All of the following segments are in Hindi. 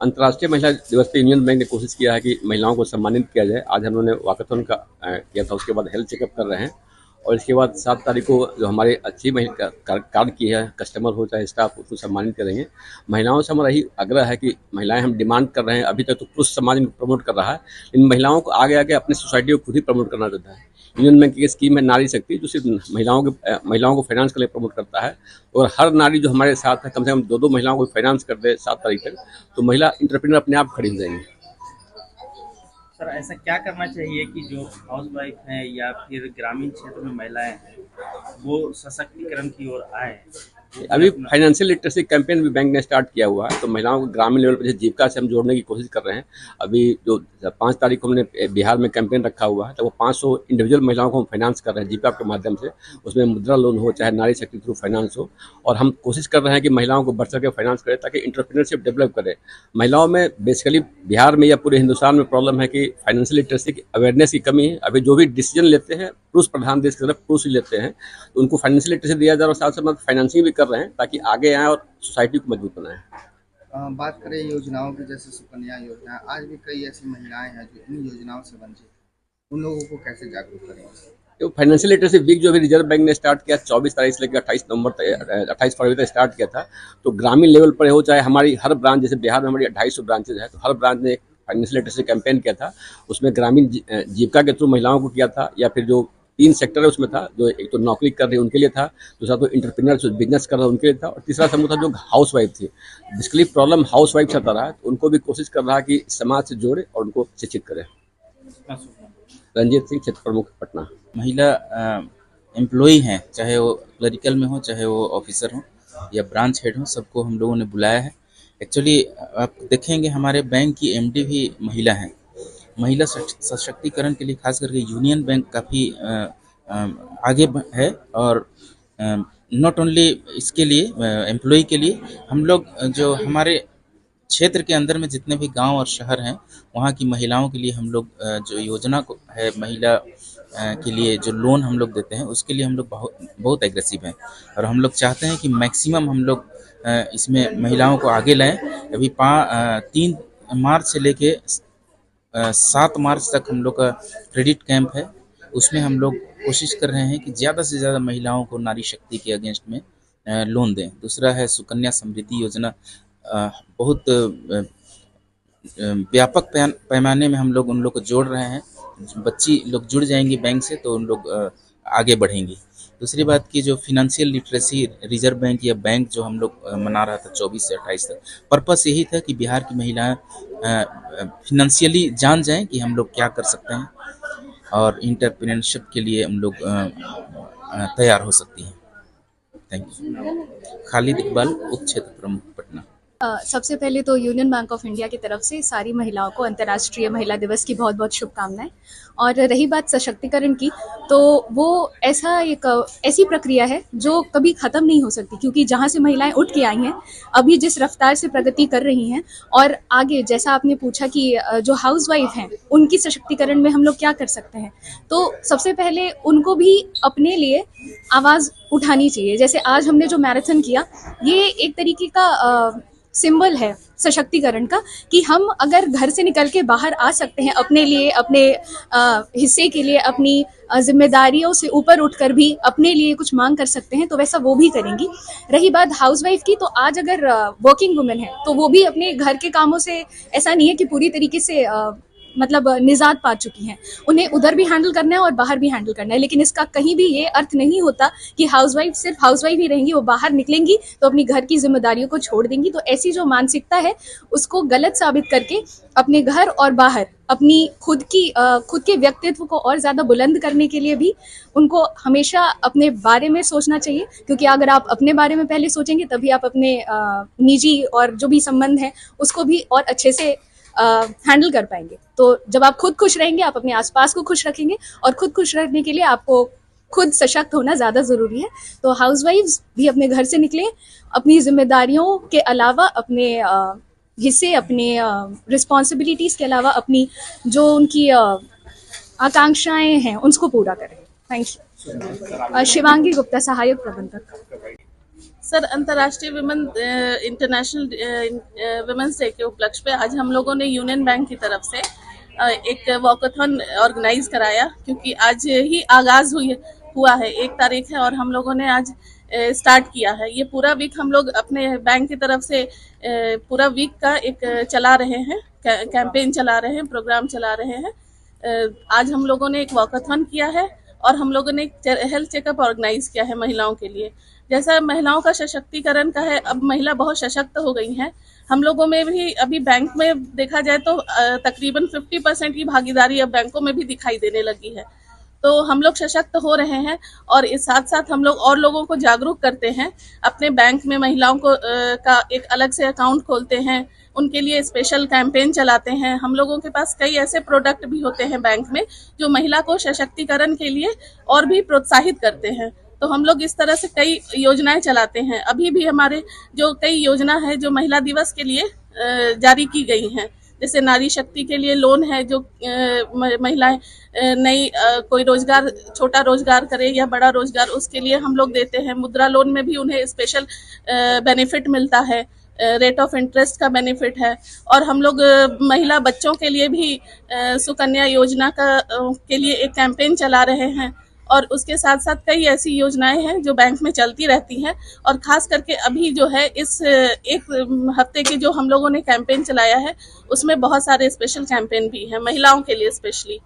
अंतर्राष्ट्रीय महिला दिवस पे यूनियन बैंक ने कोशिश किया है कि महिलाओं को सम्मानित किया जाए। आज हम लोगों ने वॉकथॉन का किया था, उसके बाद हेल्थ चेकअप कर रहे हैं और इसके बाद 7 तारीख को जो हमारे अच्छी महिला कार्ड की है कस्टमर हो चाहे स्टाफ, उसको सम्मानित करेंगे। महिलाओं से हमारा यही आग्रह है कि महिलाएं हम डिमांड कर रहे हैं, अभी तक तो पुरुष समाज इनको प्रमोट कर रहा है, इन महिलाओं को आगे आगे अपनी सोसाइटी को खुद ही प्रमोट करना चाहता है। यूनियन बैंक की स्कीम है नारी शक्ति, जो सिर्फ महिलाओं को फाइनेंस के लिए प्रमोट करता है और हर नारी जो हमारे साथ है कम से कम 2-2 महिलाओं को फाइनेंस कर दे 7 तारीख तक, तो महिला इंटरप्रेन्योर अपने आप खड़ी हो जाएंगी। सर, ऐसा क्या करना चाहिए कि जो हाउसवाइफ हैं या फिर ग्रामीण क्षेत्र में महिलाएं हैं वो सशक्तिकरण की ओर आए? अभी फाइनेंशियल लिटरेसी कैंपेन भी बैंक ने स्टार्ट किया हुआ है, तो महिलाओं को ग्रामीण लेवल पर जैसे जीविका से हम जोड़ने की कोशिश कर रहे हैं। अभी जो 5 तारीख को हमने बिहार में कैंपेन रखा हुआ है, तो वो 500 इंडिविजुअल महिलाओं को हम फाइनेंस कर रहे हैं जीविका के माध्यम से। उसमें मुद्रा लोन हो चाहे नारी शक्ति थ्रू फाइनेंस हो, और हम कोशिश कर रहे हैं कि महिलाओं को बढ़ चढ़ के फाइनेंस करें ताकि इंटरप्रेन्योरशिप डेवलप करे। महिलाओं में बेसिकली बिहार में या पूरे हिंदुस्तान में प्रॉब्लम है कि फाइनेंशियल लिटरेसी की अवेयरनेस की कमी है। अभी जो भी डिसीजन लेते हैं पुरुष प्रधान देश की तरफ पुरुष ही लेते हैं, तो उनको फाइनेंशियल लिटरेसी दिया जा रहा है और साथ साथ फाइनेंसिंग भी कर रहे हैं ताकि आगे आए और सोसाइटी को मजबूत बनाएं। बात करें योजनाओं की, जैसे सुकन्या योजना, आज भी कई ऐसी महिलाएं हैं जो इन योजनाओं से वंचित हैं। उन लोगों को कैसे जागरूक करें? तो फाइनेंशियल लिटरेसी वीक जो अभी रिजर्व बैंक ने स्टार्ट किया 24 तारीख से लेकर 28 फरवरी तक स्टार्ट किया था, तो ग्रामीण लेवल पर हो चाहे हमारी हर ब्रांच, जैसे बिहार में हमारी 250 ब्रांचेज है, तो हर ब्रांच ने एक फाइनेंशियल लिटरेसी कैंपेन किया था। उसमें ग्रामीण जीविका के थ्रू महिलाओं को किया था, या फिर जो 3 सेक्टर है उसमें था, जो एक तो नौकरी कर रही उनके लिए था, दूसरा तो इंटरप्रेन्योर जो बिजनेस कर रहा उनके लिए था, और तीसरा समूह था जो हाउस वाइफ थी। बेसिकली प्रॉब्लम हाउस वाइफ से आता रहा है, तो उनको भी कोशिश कर रहा है कि समाज से जोड़े और उनको शिक्षित करे। रंजीत सिंह, क्षेत्र प्रमुख, पटना। महिला एम्प्लॉई हैं, चाहे वो क्लरिकल में हो चाहे वो ऑफिसर हो या ब्रांच हेड हो, सबको हम लोगों ने बुलाया है। एक्चुअली आप देखेंगे हमारे बैंक की एमडी भी महिला हैं। महिला सशक्तिकरण के लिए खास करके यूनियन बैंक काफ़ी आगे है, और नॉट ओनली इसके लिए एम्प्लॉई के लिए, हम लोग जो हमारे क्षेत्र के अंदर में जितने भी गांव और शहर हैं वहाँ की महिलाओं के लिए हम लोग जो योजना को है महिला के लिए जो लोन हम लोग देते हैं उसके लिए हम लोग बहुत एग्रेसिव हैं, और हम लोग चाहते हैं कि मैक्सिमम हम लोग इसमें महिलाओं को आगे लाएं। अभी 3 मार्च से लेके 7 मार्च तक हम लोग का क्रेडिट कैंप है, उसमें हम लोग कोशिश कर रहे हैं कि ज़्यादा से ज़्यादा महिलाओं को नारी शक्ति के अगेंस्ट में लोन दें। दूसरा है सुकन्या समृद्धि योजना, बहुत व्यापक पैमाने में हम लोग उन लोग को जोड़ रहे हैं। बच्ची लोग जुड़ जाएंगी बैंक से तो उन लोग आगे बढ़ेंगी। दूसरी बात की जो फिनेंशियल लिटरेसी रिजर्व बैंक या बैंक जो हम लोग मना रहा था 24 से 28 तक, पर्पस यही था कि बिहार की महिलाएं फिनेंशियली जान जाएं कि हम लोग क्या कर सकते हैं और इंटरप्रेन्योरशिप के लिए हम लोग तैयार हो सकती हैं। Thank you. खालिद इकबाल, उप क्षेत्र प्रमुख, पटना। सबसे पहले तो यूनियन बैंक ऑफ इंडिया की तरफ से सारी महिलाओं को अंतर्राष्ट्रीय महिला दिवस की बहुत बहुत शुभकामनाएं। और रही बात सशक्तिकरण की, तो वो ऐसी प्रक्रिया है जो कभी ख़त्म नहीं हो सकती, क्योंकि जहाँ से महिलाएं उठ के आई हैं, अभी जिस रफ्तार से प्रगति कर रही हैं, और आगे जैसा आपने पूछा कि जो हाउसवाइफ हैं उनकी सशक्तिकरण में हम लोग क्या कर सकते हैं, तो सबसे पहले उनको भी अपने लिए आवाज़ उठानी चाहिए। जैसे आज हमने जो मैराथन किया, ये एक तरीके का सिंबल है सशक्तिकरण का, कि हम अगर घर से निकल के बाहर आ सकते हैं अपने लिए, अपने हिस्से के लिए, अपनी जिम्मेदारियों से ऊपर उठकर भी अपने लिए कुछ मांग कर सकते हैं, तो वैसा वो भी करेंगी। रही बात हाउसवाइफ की, तो आज अगर वर्किंग वुमेन है तो वो भी अपने घर के कामों से, ऐसा नहीं है कि पूरी तरीके से मतलब निजात पा चुकी हैं, उन्हें उधर भी हैंडल करना है और बाहर भी हैंडल करना है। लेकिन इसका कहीं भी ये अर्थ नहीं होता कि हाउसवाइफ सिर्फ हाउसवाइफ ही रहेंगी, वो बाहर निकलेंगी तो अपनी घर की जिम्मेदारियों को छोड़ देंगी। तो ऐसी जो मानसिकता है उसको गलत साबित करके अपने घर और बाहर अपनी खुद के व्यक्तित्व को और ज़्यादा बुलंद करने के लिए भी उनको हमेशा अपने बारे में सोचना चाहिए, क्योंकि अगर आप अपने बारे में पहले सोचेंगे तभी आप अपने निजी और जो भी संबंध हैं उसको भी और अच्छे से हैंडल कर पाएंगे। तो जब आप खुद खुश रहेंगे, आप अपने आसपास को खुश रखेंगे, और खुद खुश रखने के लिए आपको खुद सशक्त होना ज़्यादा ज़रूरी है। तो हाउसवाइफ्स भी अपने घर से निकलें, अपनी जिम्मेदारियों के अलावा अपने हिस्से, अपने रिस्पॉन्सिबिलिटीज़ के अलावा अपनी जो उनकी आकांक्षाएं हैं उसको पूरा करें। Thank you. शिवांगी गुप्ता, सहायक प्रबंधक। सर, अंतर्राष्ट्रीय इंटरनेशनल वुमेन्स डे के उपलक्ष्य पे आज हम लोगों ने यूनियन बैंक की तरफ से एक वॉकथॉन ऑर्गेनाइज कराया, क्योंकि आज ही आगाज हुआ है, 1 तारीख है और हम लोगों ने आज स्टार्ट किया है। ये पूरा वीक हम लोग अपने बैंक की तरफ से पूरा वीक का एक चला रहे हैं, कैंपेन चला रहे हैं, प्रोग्राम चला रहे हैं। आज हम लोगों ने एक वॉकथॉन किया है और हम लोगों ने एक हेल्थ चेकअप ऑर्गेनाइज किया है महिलाओं के लिए। जैसा महिलाओं का सशक्तिकरण का है, अब महिला बहुत सशक्त हो गई हैं। हम लोगों में भी अभी बैंक में देखा जाए तो तकरीबन 50% की भागीदारी अब बैंकों में भी दिखाई देने लगी है। तो हम लोग सशक्त हो रहे हैं और इस साथ साथ हम लोग और लोगों को जागरूक करते हैं। अपने बैंक में महिलाओं को का एक अलग से अकाउंट खोलते हैं, उनके लिए स्पेशल कैंपेन चलाते हैं। हम लोगों के पास कई ऐसे प्रोडक्ट भी होते हैं बैंक में जो महिला को सशक्तिकरण के लिए और भी प्रोत्साहित करते हैं। तो हम लोग इस तरह से कई योजनाएं चलाते हैं। अभी भी हमारे जो कई योजना है जो महिला दिवस के लिए जारी की गई हैं, जैसे नारी शक्ति के लिए लोन है, जो महिलाएं नई कोई रोजगार, छोटा रोजगार करे या बड़ा रोजगार, उसके लिए हम लोग देते हैं। मुद्रा लोन में भी उन्हें स्पेशल बेनिफिट मिलता है, रेट ऑफ इंटरेस्ट का बेनिफिट है। और हम लोग महिला बच्चों के लिए भी सुकन्या योजना के लिए एक कैंपेन चला रहे हैं। और उसके साथ साथ कई ऐसी योजनाएं हैं जो बैंक में चलती रहती हैं। और खास करके अभी जो है इस 1 हफ्ते की जो हम लोगों ने कैंपेन चलाया है, उसमें बहुत सारे स्पेशल कैंपेन भी हैं महिलाओं के लिए स्पेशली।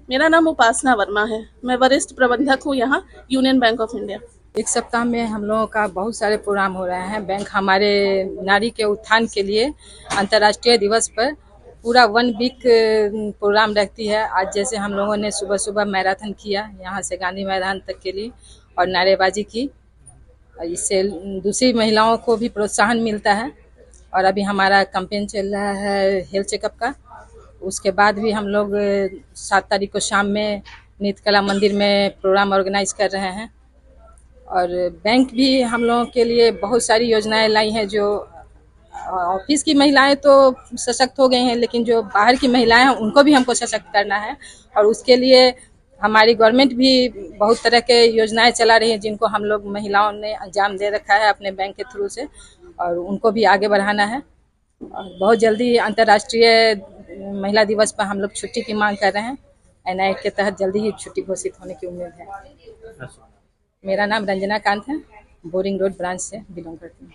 मेरा नाम उपासना वर्मा है, मैं वरिष्ठ प्रबंधक हूँ यहाँ यूनियन बैंक ऑफ इंडिया। 1 सप्ताह में हम लोगों का बहुत सारे प्रोग्राम हो रहे हैं। बैंक हमारे नारी के उत्थान के लिए अंतर्राष्ट्रीय दिवस पर पूरा 1 वीक प्रोग्राम रखती है। आज जैसे हम लोगों ने सुबह सुबह मैराथन किया यहाँ से गांधी मैदान तक के लिए और नारेबाजी की। इससे दूसरी महिलाओं को भी प्रोत्साहन मिलता है। और अभी हमारा कैंपेन चल रहा है हेल्थ चेकअप का। उसके बाद भी हम लोग 7 तारीख को शाम में नृत्यकला मंदिर में प्रोग्राम ऑर्गेनाइज कर रहे हैं। और बैंक भी हम लोगों के लिए बहुत सारी योजनाएं लाई हैं। जो ऑफिस की महिलाएं तो सशक्त हो गई हैं, लेकिन जो बाहर की महिलाएं हैं उनको भी हमको सशक्त करना है। और उसके लिए हमारी गवर्नमेंट भी बहुत तरह के योजनाएं चला रही है, जिनको हम लोग महिलाओं ने अंजाम दे रखा है अपने बैंक के थ्रू से, और उनको भी आगे बढ़ाना है। और बहुत जल्दी अंतर्राष्ट्रीय महिला दिवस पर हम लोग छुट्टी की मांग कर रहे हैं। NIA के तहत जल्दी ही छुट्टी घोषित होने की उम्मीद है। मेरा नाम रंजना कांत है, बोरिंग रोड ब्रांच से बिलोंग करती हूँ।